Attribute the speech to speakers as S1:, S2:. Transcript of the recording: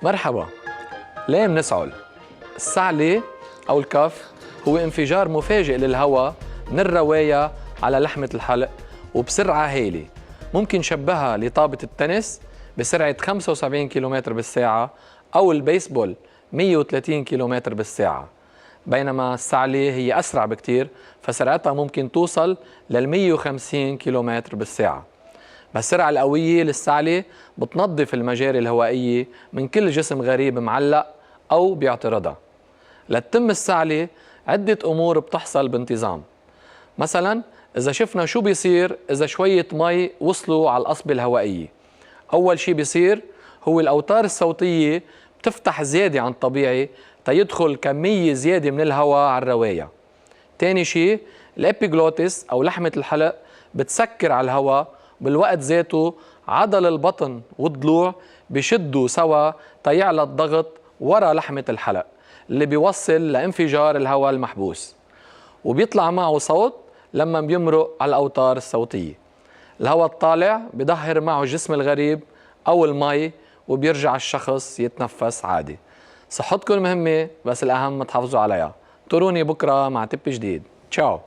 S1: مرحبا. ليه منسعل؟ السعلة أو الكف هو انفجار مفاجئ للهواء من الرواية على لحمة الحلق وبسرعة هائلة. ممكن شبهها لطابة التنس بسرعة 75 كيلومتر بالساعة أو البيسبول 130 كيلومتر بالساعة، بينما السعلة هي أسرع بكتير فسرعتها ممكن توصل لل 150 كيلومتر بالساعة. بس السرعة القوية للسعلة بتنظف المجاري الهوائية من كل جسم غريب معلق أو بيعترضها. لتتم السعلة عدة أمور بتحصل بانتظام. مثلا إذا شفنا شو بيصير إذا شوية مي وصلوا على القصبة الهوائية، أول شي بيصير هو الأوتار الصوتية بتفتح زيادة عن الطبيعي تيدخل كمية زيادة من الهواء على الرواية. تاني شي الابيجلوتس أو لحمة الحلق بتسكر على الهواء، بالوقت ذاته عضل البطن والضلوع بيشدوا سوا تيعلى الضغط ورا لحمة الحلق اللي بيوصل لانفجار الهواء المحبوس، وبيطلع معه صوت لما بيمرق على الأوتار الصوتية. الهواء الطالع بيظهر معه الجسم الغريب أو المي وبيرجع الشخص يتنفس عادي. صحتكم مهمة بس الأهم تحافظوا عليها. انطروني بكرة مع تip جديد. تشاو.